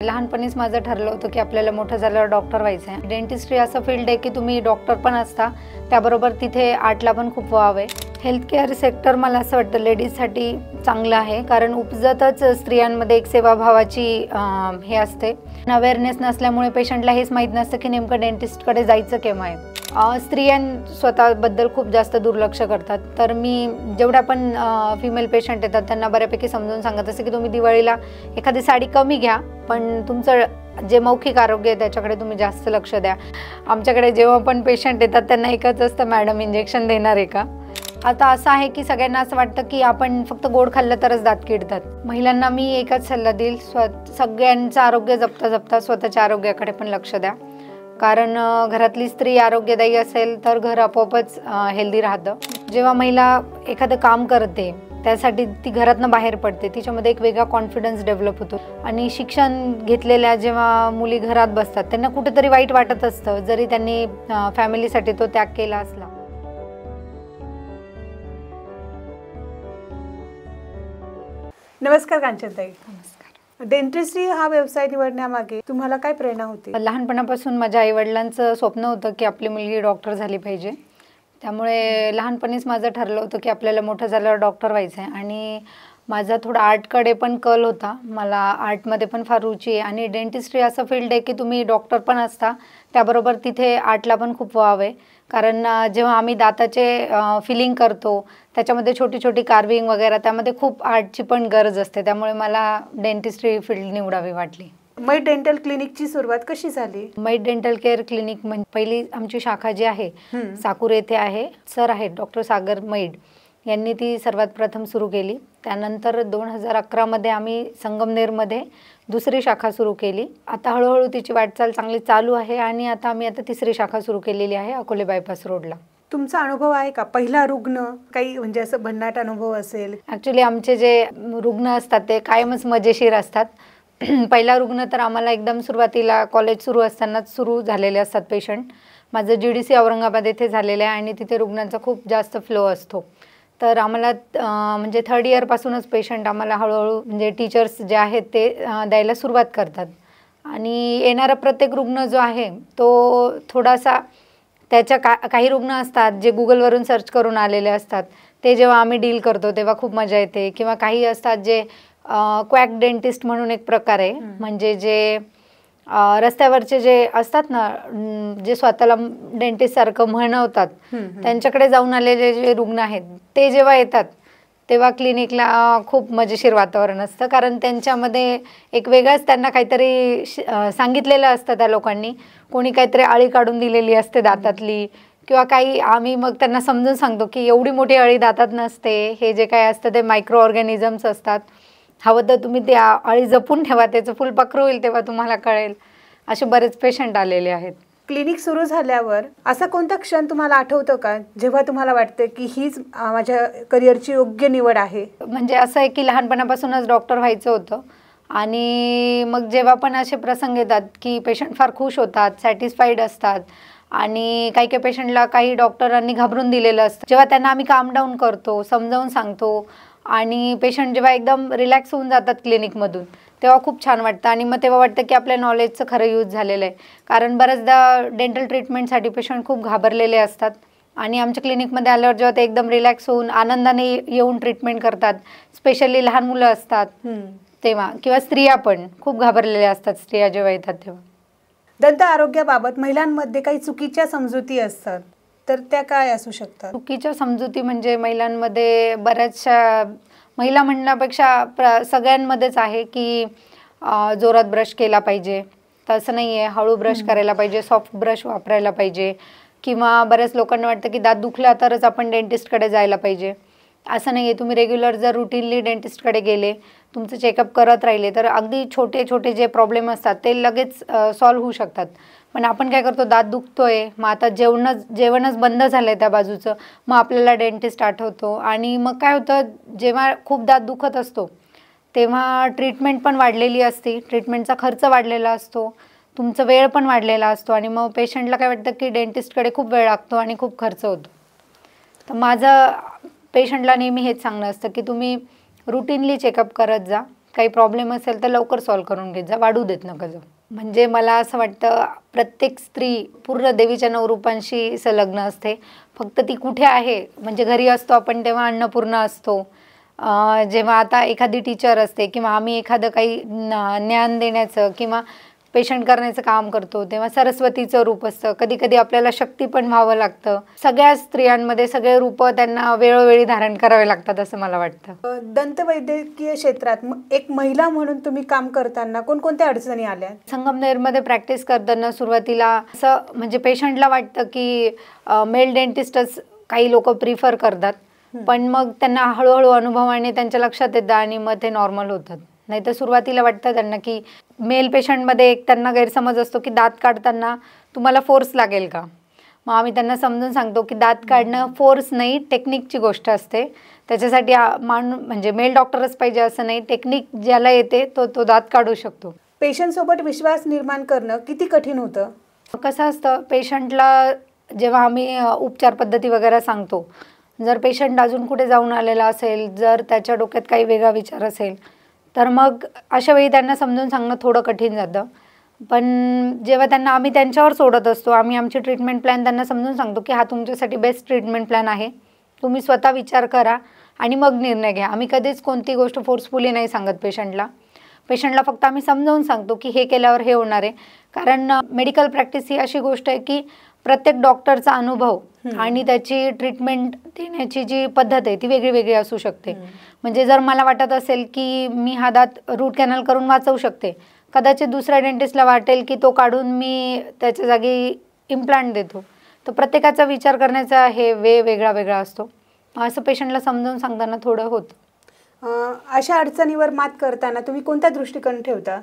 लहानपणीच माझं ठरलं होतं की आपल्याला मोठं झाल्यावर डॉक्टर व्हायचं आहे। डेंटिस्ट्री असं फील्ड आहे की तुम्ही डॉक्टर पण असता, त्याबरोबर तिथे आर्टला पण खूप वाव आहे। हेल्थ केअर सेक्टर मला असं वाटतं लेडीजसाठी चांगलं आहे, कारण उपजतच स्त्रियांमध्ये एक सेवाभावाची हे असते। अवेअरनेस नसल्यामुळे पेशंटला हेच माहीत नसतं की नेमकं डेंटिस्टकडे जायचं केव्हा आहे। स्त्रियां स्वतःबद्दल खूप जास्त दुर्लक्ष करतात, तर मी जेवढा पण फिमेल पेशंट येतात त्यांना बऱ्यापैकी समजून सांगत असते की तुम्ही दिवाळीला एखादी साडी कमी घ्या, पण तुमचं जे मौखिक आरोग्य आहे त्याच्याकडे तुम्ही जास्त लक्ष द्या। आमच्याकडे जेव्हा पण पेशंट येतात त्यांना एकच असतं, मॅडम इंजेक्शन देणार आहे का? आता असं आहे की सगळ्यांना असं वाटतं की आपण फक्त गोड खाल्लं तरच दात किडतात। महिलांना मी एकच सल्ला देईल, सगळ्यांचं आरोग्य जपता जपता स्वतःच्या आरोग्याकडे पण लक्ष द्या, कारण घरातली स्त्री आरोग्यदायी असेल तर घर आपोआपच हेल्दी राहतं। जेव्हा महिला एखादं काम करते त्यासाठी ती घरातनं बाहेर पडते, तिच्यामध्ये एक वेगळा कॉन्फिडन्स डेव्हलप होतो। आणि शिक्षण घेतलेल्या जेव्हा मुली घरात बसतात त्यांना कुठेतरी वाईट वाटत असतं, जरी त्यांनी फॅमिलीसाठी तो त्याग केला असला। नमस्कार कांचनताई। नमस्कार। डेंटिस्ट्री हा व्यवसाय निवडण्यामागे तुम्हाला काय प्रेरणा होती? लहानपणापासून माझ्या आईवडिलांचं स्वप्न होतं की आपली मुलगी डॉक्टर झाली पाहिजे, त्यामुळे लहानपणीच माझं ठरलं होतं की आपल्याला मोठं झाल्यावर डॉक्टर व्हायचं आहे। आणि माझा थोडा आर्टकडे पण कल होता, मला आर्टमध्ये पण फार रुची आहे। आणि डेंटिस्ट्री असं फील्ड आहे की तुम्ही डॉक्टर पण असता, त्याबरोबर तिथे आर्टला पण खूप वाव आहे, कारण जेव्हा आम्ही दाताचे फिलिंग करतो त्याच्यामध्ये छोटी छोटी कार्विंग वगैरे, त्यामध्ये खूप आर्टची पण गरज असते, त्यामुळे मला डेंटिस्ट्री फील्ड निवडावी वाटली। मैड डेंटल क्लिनिकची सुरुवात कशी झाली? मैड डेंटल केअर क्लिनिक म्हणजे पहिली आमची शाखा जी आहे साकूर येथे आहे, सर आहेत डॉक्टर सागर मैड, यांनी ती सर्वात प्रथम सुरू केली। त्यानंतर 2011 मध्ये आम्ही संगमनेरमध्ये दुसरी शाखा सुरू केली। आता हळूहळू तिची वाटचाल चांगली चालू आहे आणि आता आम्ही तिसरी शाखा सुरू केलेली आहे अकोले बायपास रोडला। तुमचा अनुभव आहे का? पहिला रुग्ण काही म्हणजे असं भन्नाट अनुभव असेल? ॲक्च्युली आमचे जे रुग्ण असतात ते कायमच मजेशीर असतात। पहिला रुग्ण तर आम्हाला एकदम सुरुवातीला कॉलेज सुरू असतानाच सुरू झालेले असतात पेशंट। माझं GDC औरंगाबाद येथे झालेलं आहे आणि तिथे रुग्णांचा खूप जास्त फ्लो असतो, तर आम्हाला म्हणजे 3rd इयरपासूनच पेशंट आम्हाला हळूहळू म्हणजे टीचर्स जे आहेत ते द्यायला सुरुवात करतात। आणि येणारा प्रत्येक रुग्ण जो आहे तो थोडासा त्याच्या काही रुग्ण असतात जे गुगलवरून सर्च करून आलेले असतात, ते जेव्हा आम्ही डील करतो तेव्हा खूप मजा येते। किंवा काही असतात जे क्वॅक डेंटिस्ट म्हणून एक प्रकार आहे, म्हणजे जे रस्त्यावरचे जे असतात ना, जे स्वतःला डेंटिस्टसारखं म्हणवतात, त्यांच्याकडे जाऊन आलेले जे रुग्ण आहेत ते जेव्हा येतात तेव्हा क्लिनिकला खूप मजेशीर वातावरण असतं, कारण त्यांच्यामध्ये एक वेगळंच त्यांना काहीतरी सांगितलेलं असतं त्या लोकांनी, कोणी काहीतरी अळी काढून दिलेली असते दातातली, किंवा काही आम्ही मग त्यांना समजून सांगतो की एवढी मोठी अळी दातात नसते, हे जे काय असतं ते मायक्रो ऑर्गॅनिझम्स असतात, हवं तर तुम्ही ते अळी जपून ठेवा, त्याचं फुलपाखरू होईल तेव्हा तुम्हाला कळेल। असे बरेच पेशंट आलेले आहेत। क्लिनिक सुरू झाल्यावर असा कोणता क्षण तुम्हाला आठवतो का जेव्हा तुम्हाला वाटतं की हीच माझ्या करिअरची योग्य निवड आहे? म्हणजे असं आहे की लहानपणापासूनच डॉक्टर व्हायचं होतं, आणि मग जेव्हा पण असे प्रसंग येतात की पेशंट फार खुश होतात, सॅटिस्फाईड असतात, आणि काही काही पेशंटला काही डॉक्टरांनी घाबरून दिलेलं असतं, जेव्हा त्यांना आम्ही काम डाऊन करतो, समजावून सांगतो आणि पेशंट जेव्हा एकदम रिलॅक्स होऊन जातात क्लिनिकमधून, तेव्हा खूप छान वाटतं। आणि मग तेव्हा वाटतं की आपल्या नॉलेजचं खरं यूज झालेलं आहे, कारण बऱ्याचदा डेंटल ट्रीटमेंटसाठी पेशंट खूप घाबरलेले असतात आणि आमच्या क्लिनिकमध्ये आल्यावर जेव्हा ते एकदम रिलॅक्स होऊन आनंदाने येऊन ट्रीटमेंट करतात, स्पेशली लहान मुलं असतात तेव्हा, किंवा स्त्रिया पण खूप घाबरलेल्या असतात स्त्रिया जेव्हा येतात तेव्हा। दंत आरोग्याबाबत महिलांमध्ये काही चुकीच्या समजुती असतात, तर त्या काय असू शकतात? चुकीच्या समजुती म्हणजे महिलांमध्ये बऱ्याचशा, महिला म्हणण्यापेक्षा सगळ्यांमध्येच आहे की जोरात ब्रश केला पाहिजे, तसं नाही आहे, हळू ब्रश करायला पाहिजे, सॉफ्ट ब्रश वापरायला पाहिजे, किंवा बऱ्याच लोकांना वाटतं की दात दुखला तरच आपण डेंटिस्टकडे जायला पाहिजे। असं नाही आहे, तुम्ही रेग्युलर जर रुटीनली डेंटिस्टकडे गेले, तुमचं चेकअप करत राहिले तर अगदी छोटे छोटे जे प्रॉब्लेम असतात ते लगेच सॉल्व्ह होऊ शकतात। पण आपण काय करतो, दात दुखतोय, मग आता जेवणच बंद झालं आहे त्या बाजूचं, मग आपल्याला डेंटिस्ट आठवतो, आणि मग काय होतं, जेव्हा खूप दात दुखत असतो तेव्हा ट्रीटमेंट पण वाढलेली असते, ट्रीटमेंटचा खर्च वाढलेला असतो, तुमचा वेळ पण वाढलेला असतो, आणि मग पेशंटला काय वाटतं की डेंटिस्टकडे खूप वेळ लागतो आणि खूप खर्च होतो। तर माझं पेशंटला नेहमी हेच सांगणं असतं की तुम्ही रुटीनली चेकअप करत जा, काही प्रॉब्लेम असेल तर लवकर सॉल्व्ह करून घेत जा, वाढू देत नका जाऊ. म्हणजे मला असं वाटतं प्रत्येक स्त्री पूर्ण देवीच्या 9 रूपांशी संलग्न असते. फक्त ती कुठे आहे, म्हणजे घरी असतो आपण तेव्हा अन्नपूर्णा असतो, जेव्हा आता एखादी टीचर असते किंवा आम्ही एखादं काही ज्ञान देण्याचं किंवा पेशंट करण्याचं काम करतो तेव्हा सरस्वतीचं रूप असतं. कधी कधी आपल्याला शक्ती पण व्हावं लागतं. सगळ्या स्त्रियांमध्ये सगळे रूपं त्यांना वेळोवेळी धारण करावे लागतात असं मला वाटतं. दंतवैद्यकीय क्षेत्रात एक महिला म्हणून तुम्ही काम करताना कोणकोणत्या अडचणी आल्या? संगमनेरमध्ये प्रॅक्टिस करताना सुरुवातीला असं म्हणजे पेशंटला वाटतं की मेल डेंटिस्टच काही लोक प्रिफर करतात, पण मग त्यांना हळूहळू अनुभवाने त्यांच्या लक्षात येतं आणि मग ते नॉर्मल होतात. नाही तर सुरुवातीला वाटतं त्यांना की मेल पेशंटमध्ये एक त्यांना गैरसमज असतो की दात काढताना तुम्हाला फोर्स लागेल का. मग आम्ही त्यांना समजून सांगतो की दात काढणं फोर्स नाही, टेक्निकची गोष्ट असते. त्याच्यासाठी म्हणजे मेल डॉक्टरच पाहिजे असं नाही, टेक्निक ज्याला येते तो दात काढू शकतो. पेशंटसोबत विश्वास निर्माण करणं किती कठीण होतं? कसं असतं, पेशंटला जेव्हा आम्ही उपचार पद्धती वगैरे सांगतो, जर पेशंट अजून कुठे जाऊन आलेला असेल, जर त्याच्या डोक्यात काही वेगळा विचार असेल तर मग अशा वेळी त्यांना समजून सांगणं थोडं कठीण जातं. पण जेव्हा त्यांना आम्ही त्यांच्यावर सोडत असतो, आम्ही आमची ट्रीटमेंट प्लॅन त्यांना समजून सांगतो की हा तुमच्यासाठी बेस्ट ट्रीटमेंट प्लॅन आहे, तुम्ही स्वतः विचार करा आणि मग निर्णय घ्या. आम्ही कधीच कोणती गोष्ट फोर्सफुली नाही सांगत पेशंटला फक्त आम्ही समजावून सांगतो की हे केल्यावर हे होणार आहे. कारण मेडिकल प्रॅक्टिस ही अशी गोष्ट आहे की प्रत्येक डॉक्टरचा अनुभव आणि त्याची ट्रीटमेंट देण्याची जी पद्धत आहे ती वेगळी वेगळी असू शकते. म्हणजे जर मला वाटत असेल की मी हा दात रूट कॅनल करून वाचवू शकते, कदाचित दुसऱ्या डेंटिस्टला वाटेल की तो काढून मी त्याच्या जागी इम्प्लांट देतो. तर प्रत्येकाचा विचार करण्याचा हे वेगळा वेगळा असतो. असं पेशंटला समजावून सांगताना थोडं होतं. अशा अडचणीवर मात करताना तुम्ही कोणता दृष्टिकोन ठेवता?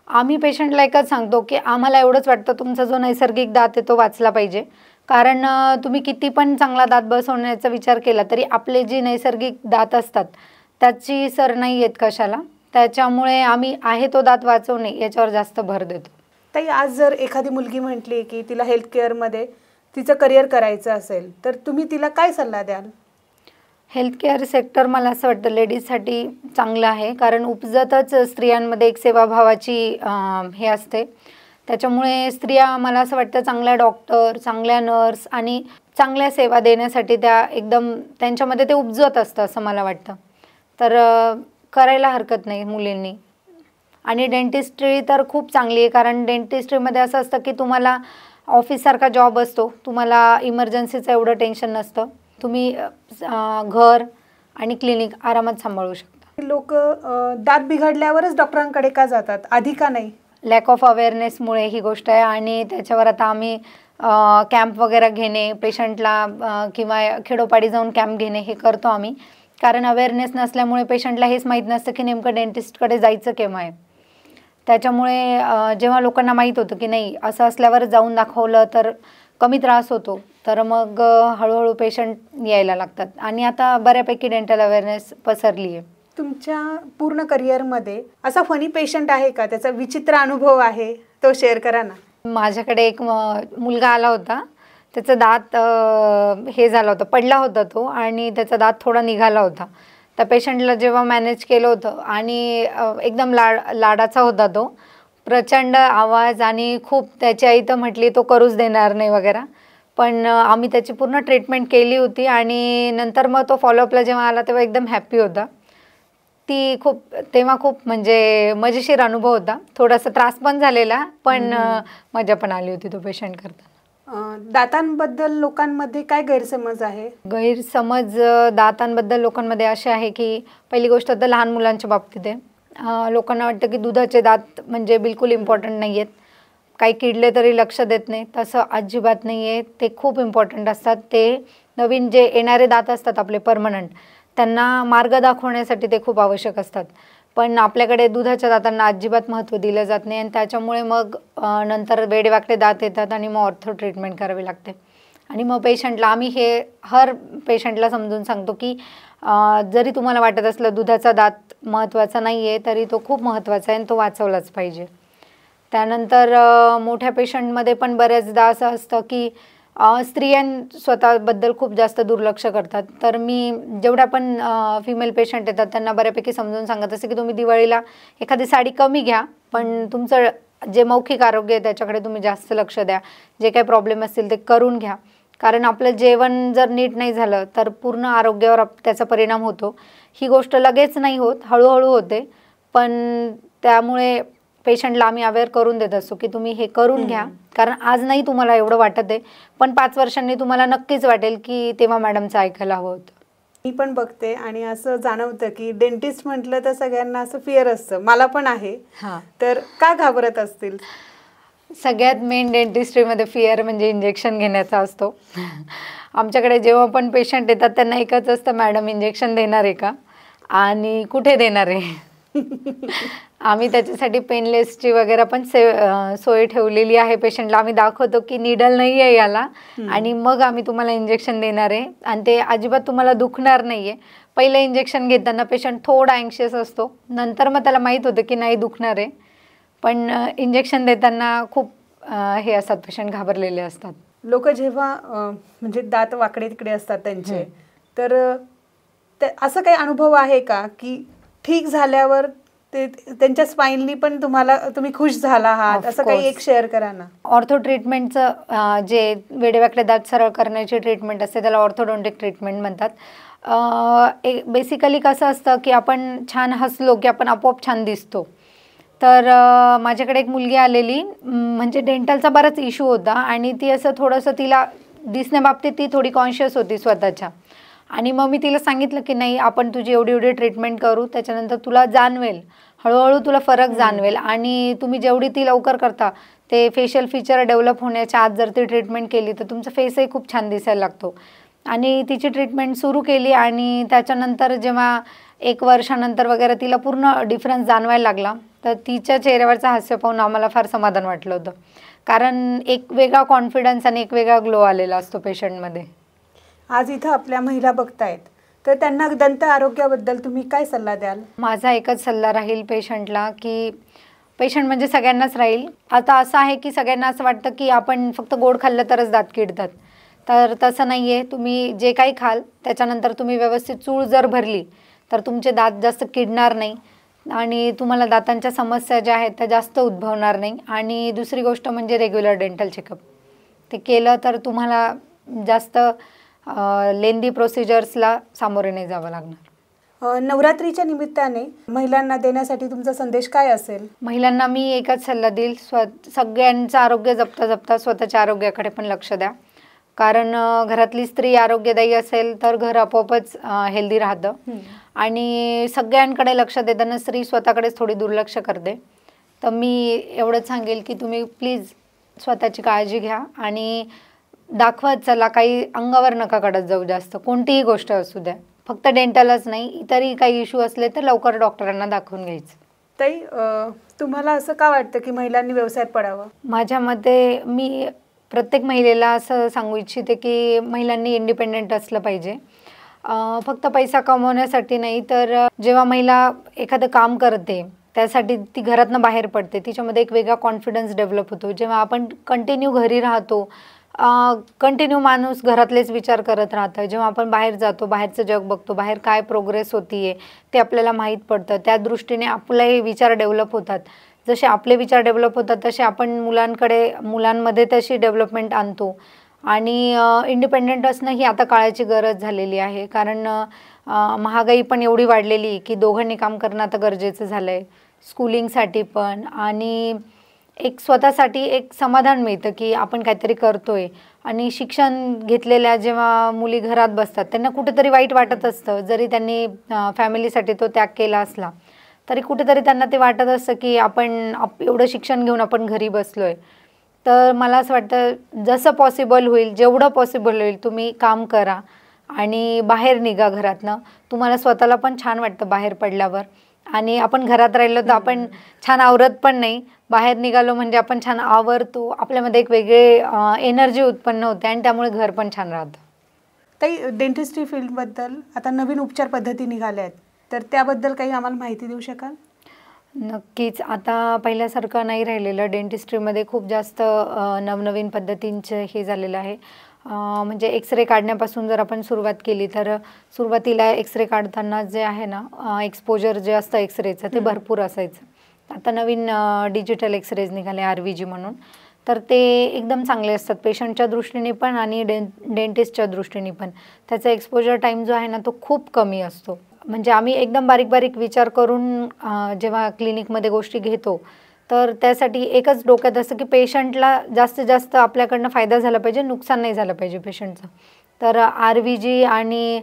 आम्ही पेशंटला एकच सांगतो की आम्हाला एवढंच वाटतं तुमचा जो नैसर्गिक दात आहे तो वाचला पाहिजे. कारण तुम्ही किती पण चांगला दात बसवण्याचा विचार केला तरी आपले जे नैसर्गिक दात असतात त्याची सर नाही येत कशाला. त्याच्यामुळे आम्ही आहे तो दात वाचवणे याच्यावर जास्त भर देतो. ताई, आज जर एखादी मुलगी म्हटली की तिला हेल्थ केअरमध्ये तिचं करिअर करायचं असेल तर तुम्ही तिला काय सल्ला द्याल? हेल्थ केअर सेक्टर मला असं वाटतं लेडीजसाठी चांगलं आहे, कारण उपजतच स्त्रियांमध्ये एक सेवाभावाची हे असते. त्याच्यामुळे स्त्रिया मला असं वाटतं चांगल्या डॉक्टर, चांगल्या नर्स आणि चांगल्या सेवा देण्यासाठी त्या एकदम त्यांच्यामध्ये ते उपजत असतं असं मला वाटतं. तर करायला हरकत नाही मुलींनी. आणि डेंटिस्ट्री तर खूप चांगली आहे, कारण डेंटिस्ट्रीमध्ये असं असतं की तुम्हाला ऑफिससारखा जॉब असतो, तुम्हाला इमर्जन्सीचं एवढं टेन्शन नसतं, तुम्ही घर आणि क्लिनिक आरामात सांभाळू शकता. लोक दात बिघडल्यावरच डॉक्टरांकडे का जातात, आधी का नाही? लॅक ऑफ अवेअरनेसमुळे ही गोष्ट आहे. आणि त्याच्यावर आता आम्ही कॅम्प वगैरे घेणे, पेशंटला किंवा खेडोपाडी जाऊन कॅम्प घेणे हे करतो आम्ही. कारण अवेअरनेस नसल्यामुळे पेशंटला हेच माहीत नसतं की नेमकं डेंटिस्टकडे जायचं केव्हा आहे. त्याच्यामुळे जेव्हा लोकांना माहीत होतं की नाही असं असल्यावर जाऊन दाखवलं तर कमी त्रास होतो, तर मग हळूहळू पेशंट यायला लागतात. आणि आता बऱ्यापैकी डेंटल अवेअरनेस पसरली आहे. तुमच्या पूर्ण करिअरमध्ये असा फनी पेशंट आहे का, त्याचा विचित्र अनुभव आहे, तो शेअर करा ना. माझ्याकडे एक मुलगा आला होता, त्याचा दात हे झाला होता, पडला होता तो आणि त्याचा दात थोडा निघाला होता. त्या पेशंटला जेव्हा मॅनेज केलं होतं आणि एकदम लाडाचा होता तो, प्रचंड आवाज आणि खूप त्याची आई तर म्हटली तो करूच देणार नाही वगैरे. पण आम्ही त्याची पूर्ण ट्रीटमेंट केली होती आणि नंतर मग तो फॉलोअपला जेव्हा आला तेव्हा एकदम हॅप्पी होता. तेव्हा खूप म्हणजे मजेशीर अनुभव होता. थोडासा त्रास पण झालेला, पण मजा पण आली होती तो पेशंट करताना. दातांबद्दल लोकांमध्ये काय गैरसमज आहे? गैरसमज दातांबद्दल लोकांमध्ये असे आहे की पहिली गोष्ट तर लहान मुलांच्या बाबतीत आहे. लोकांना वाटतं की दुधाचे दात म्हणजे बिलकुल इम्पॉर्टंट नाही आहेत, काही किडले तरी लक्ष देत नाही. तसं अजिबात नाही आहे, ते खूप इम्पॉर्टंट असतात. ते नवीन जे येणारे दात असतात आपले परमनंट, त्यांना मार्ग दाखवण्यासाठी ते खूप आवश्यक असतात. पण आपल्याकडे दुधाच्या दातांना अजिबात महत्त्व दिलं जात नाही आणि त्याच्यामुळे मग नंतर वेडेवाकडे दात येतात आणि मग ऑर्थो ट्रीटमेंट करावी लागते. आणि मग पेशंटला आम्ही हे हर पेशंटला समजून सांगतो की जरी तुम्हाला वाटत असलं दुधाचा दात महत्त्वाचा नाही आहे तरी तो खूप महत्त्वाचा आहे आणि तो वाचवलाच पाहिजे. त्यानंतर मोठ्या पेशंटमध्ये पण बऱ्याचदा असं असतं की स्त्रियां स्वतःबद्दल खूप जास्त दुर्लक्ष करतात. तर मी जेवढ्या पण फिमेल पेशंट येतात त्यांना बऱ्यापैकी समजून सांगत असते की तुम्ही दिवाळीला एखादी साडी कमी घ्या, पण तुमचं जे मौखिक आरोग्य आहे त्याच्याकडे तुम्ही जास्त लक्ष द्या. जे काही प्रॉब्लेम असतील ते करून घ्या, कारण आपलं जेवण जर नीट नाही झालं तर पूर्ण आरोग्यावर त्याचा परिणाम होतो. ही गोष्ट लगेच नाही होत, हळूहळू होते, पण त्यामुळे पेशंटला आम्ही अवेअर करून देत असतो की तुम्ही हे करून घ्या, कारण आज नाही तुम्हाला एवढं वाटत आहे, पण 5 वर्षांनी तुम्हाला नक्कीच वाटेल की तेव्हा मॅडमचं ऐकायला हवं होतं. मी पण बघते आणि असं जाणवतं की डेंटिस्ट म्हटलं तर सगळ्यांना असं फिअर असतं, मला पण आहे. तर का घाबरत असतील? सगळ्यात मेन डेंटिस्ट्रीमध्ये फिअर म्हणजे इंजेक्शन घेण्याचा असतो. आमच्याकडे जेव्हा पण पेशंट येतात त्यांना एकच असतं, मॅडम इंजेक्शन देणार आहे का आणि कुठे देणार आहे. आम्ही त्याच्यासाठी पेनलेसची वगैरे पण सोय ठेवलेली आहे. पेशंटला आम्ही दाखवतो की निडल नाही आहे याला आणि मग आम्ही तुम्हाला इंजेक्शन देणार आहे आणि ते अजिबात तुम्हाला दुखणार नाही आहे. पहिलं इंजेक्शन घेताना पेशंट थोडा अँक्शियस असतो, नंतर मग त्याला माहीत होतं की नाही दुखणार आहे, पण इंजेक्शन देताना खूप हे असतात, पेशंट घाबरलेले असतात. लोक जेव्हा म्हणजे दात वाकडे तिकडे असतात त्यांचे, तर असं काही अनुभव आहे का की ठीक झाल्यावर ते त्यांच्या स्पाईनली पण तुम्ही खुश झाला आहात, असं काही एक शेअर करा ना. ऑर्थो ट्रीटमेंटचं जे वेडेवाकडे दात सरळ करण्याची ट्रीटमेंट असते त्याला ऑर्थोडोंटिक ट्रीटमेंट म्हणतात. बेसिकली कसं असतं की आपण छान हसलो की आपण आपोआप छान दिसतो. तर माझ्याकडे एक मुलगी आलेली, म्हणजे डेंटलचा बराच इश्यू होता आणि ती असं थोडंसं तिला दिसण्याबाबतीत ती थोडी कॉन्शियस होती स्वतःच्या, आणि मग मी तिला सांगितलं की नाही आपण तुझी एवढी एवढी ट्रीटमेंट करू, त्याच्यानंतर तुला जाणवेल, हळूहळू तुला फरक जाणवेल आणि तुम्ही जेवढी ती लवकर करता ते फेशियल फीचर डेव्हलप होण्याच्या आत जर ती ट्रीटमेंट केली तर तुमचा फेसही खूप छान दिसायला लागतो. आणि तिची ट्रीटमेंट सुरू केली आणि त्याच्यानंतर जेव्हा 1 वर्षानंतर वगैरे तिला पूर्ण डिफरन्स जाणवायला लागला, तर तिच्या चेहऱ्यावरचं हास्य पाहून आम्हाला फार समाधान वाटलं होतं, कारण एक वेगळा कॉन्फिडन्स आणि एक वेगळा ग्लो आलेला असतो पेशंटमध्ये. आज इथं आपल्या महिला बघतायत, तर त्यांना दंत आरोग्याबद्दल तुम्ही काय सल्ला द्याल? माझा एकच सल्ला राहील पेशंटला की पेशंट म्हणजे सगळ्यांनाच राहील. आता असं आहे की सगळ्यांना असं वाटतं की आपण फक्त गोड खाल्लं तरच दात किडतात, तर तसं नाही आहे. तुम्ही जे काही खाल त्याच्यानंतर तुम्ही व्यवस्थित चूळ जर भरली तर तुमचे दात जास्त किडणार नाही आणि तुम्हाला दातांच्या समस्या ज्या आहेत त्या जास्त उद्भवणार नाही. आणि दुसरी गोष्ट म्हणजे रेग्युलर डेंटल चेकअप ते केलं तर तुम्हाला जास्त लेंदी प्रोसिजर्सला सामोरे नाही जावं लागणार. नवरात्रीच्या निमित्ताने महिलांना देण्यासाठी तुमचा संदेश काय असेल? महिलांना मी एकच सल्ला देईल, सगळ्यांचं आरोग्य जपता जपता स्वतःच्या आरोग्याकडे पण लक्ष द्या, कारण घरातली स्त्री आरोग्यदायी असेल तर घर आपोआपच हेल्दी राहतं. आणि सगळ्यांकडे लक्ष देताना स्त्री स्वतःकडेच थोडी दुर्लक्ष करते. तर मी एवढंच सांगेल की तुम्ही प्लीज स्वतःची काळजी घ्या आणि दाखवत चला, काही अंगावर नका काढत जाऊ जास्त, कोणतीही गोष्ट असू द्या, फक्त डेंटलच नाही इतरही काही इश्यू असले तर लवकर डॉक्टरांना दाखवून घ्यायचं. ताई, तुम्हाला असं का वाटतं की महिलांनी व्यवसायात पडावं? माझ्या मते मी प्रत्येक महिलेला असं सांगू इच्छिते की महिलांनी इंडिपेंडेंट असलं पाहिजे, फक्त पैसा कमवण्यासाठी नाही. तर जेव्हा महिला एखादं काम करते त्यासाठी ती घरातनं बाहेर पडते, तिच्यामध्ये एक वेगळा कॉन्फिडन्स डेव्हलप होतो. जेव्हा आपण कंटिन्यू घरी राहतो, कंटिन्यू माणूस घरातलेच विचार करत राहतं, जेव्हा आपण बाहेर जातो, बाहेरचं जग बघतो, बाहेर काय प्रोग्रेस होतीये ते आपल्याला माहीत पडतं, त्या दृष्टीने आपलेही विचार डेव्हलप होतात. जसे आपले विचार डेव्हलप होतात तसे आपण मुलांमध्ये तशी डेव्हलपमेंट आणतो. आणि इंडिपेंडेंट असणं ही आता काळाची गरज झालेली आहे, कारण महागाई पण एवढी वाढलेली की दोघांनी काम करणं आता गरजेचं झालं आहे, स्कूलिंगसाठी पण, आणि एक स्वतःसाठी एक समाधान मिळतं की आपण काहीतरी करतोय. आणि शिक्षण घेतलेल्या जेव्हा मुली घरात बसतात त्यांना कुठेतरी वाईट वाटत असतं, जरी त्यांनी फॅमिलीसाठी तो त्याग केला असला तरी कुठेतरी त्यांना ते वाटत असतं की आपण एवढं शिक्षण घेऊन आपण घरी बसलोय. तर मला असं वाटतं जसं पॉसिबल होईल, जेवढं पॉसिबल होईल तुम्ही काम करा आणि बाहेर निघा घरातनं. तुम्हाला स्वतःला पण छान वाटतं बाहेर पडल्यावर, आणि आपण घरात राहिलो तर आपण छान आवरत पण नाही, बाहेर निघालो म्हणजे आपण छान आवरतो, आपल्यामध्ये एक वेगळे एनर्जी उत्पन्न होते आणि त्यामुळे घर पण छान राहतं. ताई, डेंटिस्ट्री फील्डबद्दल आता नवीन उपचार पद्धती निघाल्या आहेत, तर त्याबद्दल काही आम्हाला माहिती देऊ शकाल? नक्कीच. आता पहिल्यासारखं नाही राहिलेलं. डेंटिस्ट्रीमध्ये खूप जास्त नवनवीन पद्धतींचं हे झालेलं आहे. म्हणजे एक्स-रे काढण्यापासून जर आपण सुरुवात केली तर सुरुवातीला एक्स-रे काढताना जे आहे ना, एक्सपोजर जे असतं एक्स-रेचं ते भरपूर असायचं. आता नवीन डिजिटल एक्स-रेज निघाले RVG म्हणून. तर ते एकदम चांगले असतात पेशंटच्या दृष्टीने पण आणि डेंटिस्टच्या दृष्टीने पण. त्याचा एक्सपोजर टाईम जो आहे ना तो खूप कमी असतो. म्हणजे आम्ही एकदम बारीक-बारीक विचार करून जेव्हा क्लिनिकमध्ये गोष्टी घेतो, तर त्यासाठी एकच डोक्यात असतं की पेशंटला जास्तीत जास्त आपल्याकडनं फायदा झाला पाहिजे, नुकसान नाही झालं पाहिजे पेशंटचं. तर RVG आणि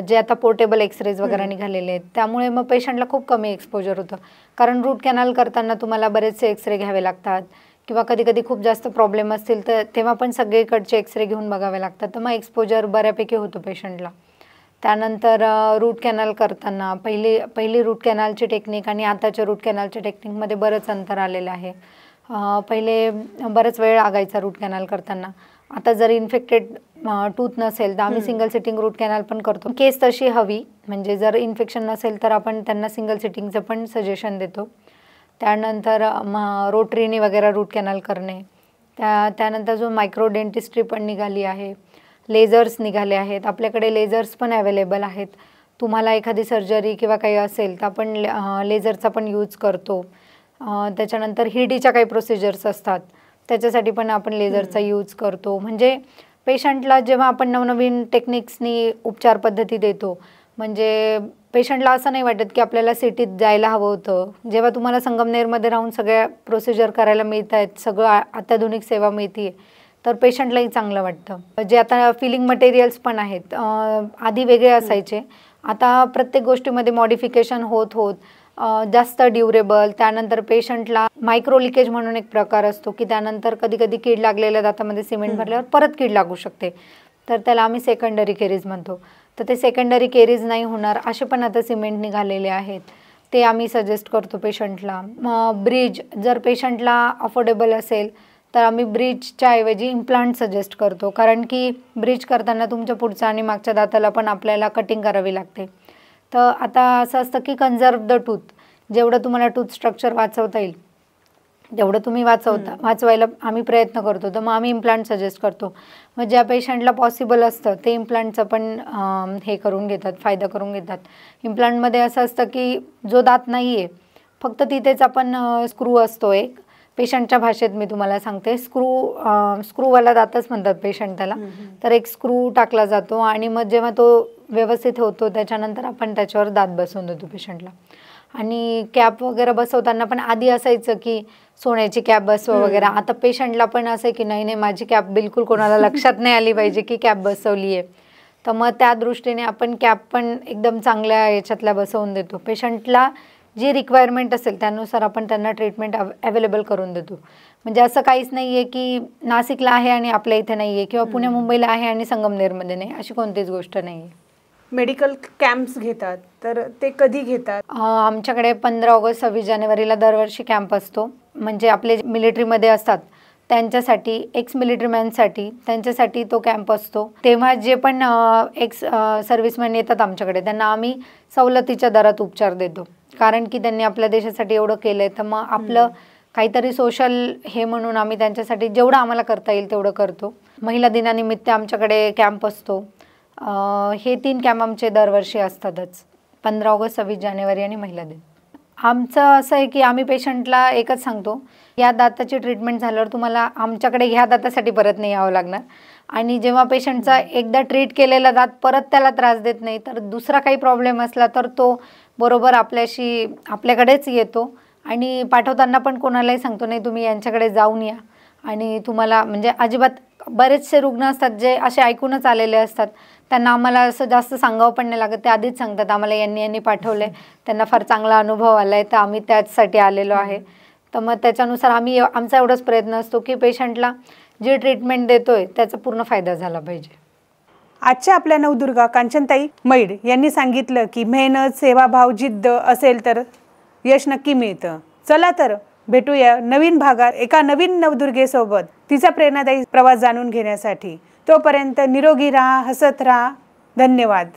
जे आता पोर्टेबल एक्स-रेज वगैरे निघालेले आहेत, त्यामुळे मग पेशंटला खूप कमी एक्सपोजर होतं. कारण रूट कॅनल करताना तुम्हाला बरेचसे एक्स-रे घ्यावे लागतात किंवा कधी-कधी खूप जास्त प्रॉब्लेम असतील तर तेव्हा पण सगळीकडचे एक्स-रे घेऊन बघावे लागतात. तर मग एक्सपोजर बऱ्यापैकी होतो पेशंटला. त्यानंतर रूट कॅनल करताना पहिली रूट कॅनलची टेक्निक आणि आताच्या रूट कॅनलच्या टेक्निकमध्ये बरंच अंतर आलेलं आहे. पहिले बराच वेळ लागायचा रूट कॅनल करताना. आता जर इन्फेक्टेड टूथ नसेल तर आम्ही सिंगल सिटिंग रूट कॅनल पण करतो. केस तशी हवी म्हणजे जर इन्फेक्शन नसेल तर आपण त्यांना सिंगल सिटिंगचं पण सजेशन देतो. त्यानंतर रोटरीने वगैरे रूट कॅनल करणे. त्यानंतर जो मायक्रो डेंटिस्ट्री पण निघाली आहे. लेझर्स निघाले आहेत. आपल्याकडे लेझर्स पण अवेलेबल आहेत. तुम्हाला एखादी सर्जरी किंवा काही असेल तर आपण लेझरचा पण यूज करतो. त्याच्यानंतर हिरडीच्या काही प्रोसिजर्स असतात त्याच्यासाठी पण आपण लेझरचा यूज करतो. म्हणजे पेशंटला जेव्हा आपण नवनवीन टेक्निक्सनी उपचार पद्धती देतो म्हणजे पेशंटला असं नाही वाटत की आपल्याला सिटीत जायला हवं होतं. जेव्हा तुम्हाला संगमनेरमध्ये राहून सगळ्या प्रोसिजर करायला मिळत आहेत, सगळं अत्याधुनिक सेवा मिळते तर पेशंटलाही चांगलं वाटतं. जे आता फिलिंग मटेरियल्स पण आहेत, आधी वेगळे असायचे, आता प्रत्येक गोष्टीमध्ये मॉडिफिकेशन होत जास्त ड्युरेबल. त्यानंतर पेशंटला मायक्रो लिकेज म्हणून एक प्रकार असतो की त्यानंतर कधी कीड लागलेल्या दातामध्ये सिमेंट भरल्यावर परत कीड लागू शकते, तर त्याला आम्ही सेकंडरी केरीज म्हणतो. तर ते सेकंडरी केरीज नाही होणार असे पण आता सिमेंट निघालेले आहेत, ते आम्ही सजेस्ट करतो पेशंटला. ब्रिज जर पेशंटला अफोर्डेबल असेल तर आम्ही ब्रिजच्या ऐवजी इम्प्लांट सजेस्ट करतो. कारण की ब्रिज करताना तुमच्या पुढच्या आणि मागच्या दाताला पण आपल्याला कटिंग करावी लागते. तर आता असं असतं की कन्झर्व द टूथ. जेवढं तुम्हाला टूथ स्ट्रक्चर वाचवता येईल तेवढं तुम्ही वाचवायला आम्ही प्रयत्न करतो. तर मग आम्ही इम्प्लांट सजेस्ट करतो. मग ज्या पेशंटला पॉसिबल असतं ते इम्प्लांटचं पण हे करून घेतात, फायदा करून घेतात. इम्प्लांटमध्ये असं असतं की जो दात नाही आहे फक्त तिथेच आपण स्क्रू असतो एक, पेशंटच्या भाषेत मी तुम्हाला सांगते, स्क्रूवाला दातच म्हणतात पेशंट त्याला. तर एक स्क्रू टाकला जातो आणि मग जेव्हा तो व्यवस्थित होतो त्याच्यानंतर आपण त्याच्यावर दात बसवून देतो पेशंटला. आणि कॅप वगैरे बसवताना पण आधी असायचं की सोन्याची कॅप बसवा वगैरे. आता पेशंटला पण असं आहे की नाही माझी कॅप बिलकुल कोणाला लक्षात नाही आली पाहिजे की कॅप बसवली आहे. तर मग त्या दृष्टीने आपण कॅप पण एकदम चांगल्या याच्यातल्या बसवून देतो. पेशंटला जी रिक्वायरमेंट असेल त्यानुसार आपण त्यांना ट्रीटमेंट अवेलेबल करून देतो. म्हणजे असं काहीच नाही आहे की नाशिकला आहे आणि आपल्या इथे नाही आहे किंवा पुणे मुंबईला आहे आणि संगमनेरमध्ये नाही, अशी कोणतीच गोष्ट नाही आहे. मेडिकल कॅम्प्स घेतात तर ते कधी घेतात? आमच्याकडे 15 ऑगस्ट 26 जानेवारीला दरवर्षी कॅम्प असतो. म्हणजे आपले मिलिटरीमध्ये असतात त्यांच्यासाठी, एक्स मिलिटरीमॅनसाठी त्यांच्यासाठी तो कॅम्प असतो. तेव्हा जे पण एक्स सर्व्हिसमॅन येतात आमच्याकडे त्यांना आम्ही सवलतीच्या दरात उपचार देतो. कारण की त्यांनी आपल्या देशासाठी एवढं केलं आहे, तर मग आपलं काहीतरी सोशल हे म्हणून आम्ही त्यांच्यासाठी जेवढं आम्हाला करता येईल तेवढं करतो. महिला दिनानिमित्त आमच्याकडे कॅम्प असतो. हे 3 कॅम्प आमचे दरवर्षी असतातच, 15 ऑगस्ट 26 जानेवारी आणि महिला दिन. आमचं असं आहे की आम्ही पेशंटला एकच सांगतो, या दाताची ट्रीटमेंट झाल्यावर तुम्हाला आमच्याकडे ह्या दातासाठी परत नाही यावं लागणार. आणि जेव्हा पेशंटचा एकदा ट्रीट केलेला दात परत त्याला त्रास देत नाही तर दुसरा काही प्रॉब्लेम असला तर तो बरोबर आपल्याकडेच येतो. आणि पाठवताना पण कोणालाही सांगतो नाही तुम्ही यांच्याकडे जाऊन या. आणि तुम्हाला म्हणजे अजिबात बरेचसे रुग्ण असतात जे असे ऐकूनच आलेले असतात, त्यांना आम्हाला असं जास्त सांगावं पण नाही लागत, ते आधीच सांगतात आम्हाला यांनी पाठवलं आहे, त्यांना फार चांगला अनुभव आला आहे तर आम्ही त्याचसाठी आलेलो आहे. तर मग त्याच्यानुसार आमचा एवढाच प्रयत्न असतो की पेशंटला जी ट्रीटमेंट देतोय त्याचा पूर्ण फायदा झाला पाहिजे. आजच्या आपल्या नवदुर्गा कांचनताई मैड यांनी सांगितलं की मेहनत, सेवाभाव, जिद्द असेल तर यश नक्की मिळतं. चला तर भेटूया नवीन भागात एका नवीन नवदुर्गेसोबत तिचा प्रेरणादायी प्रवास जाणून घेण्यासाठी. तोपर्यंत निरोगी राहा, हसत राहा. धन्यवाद.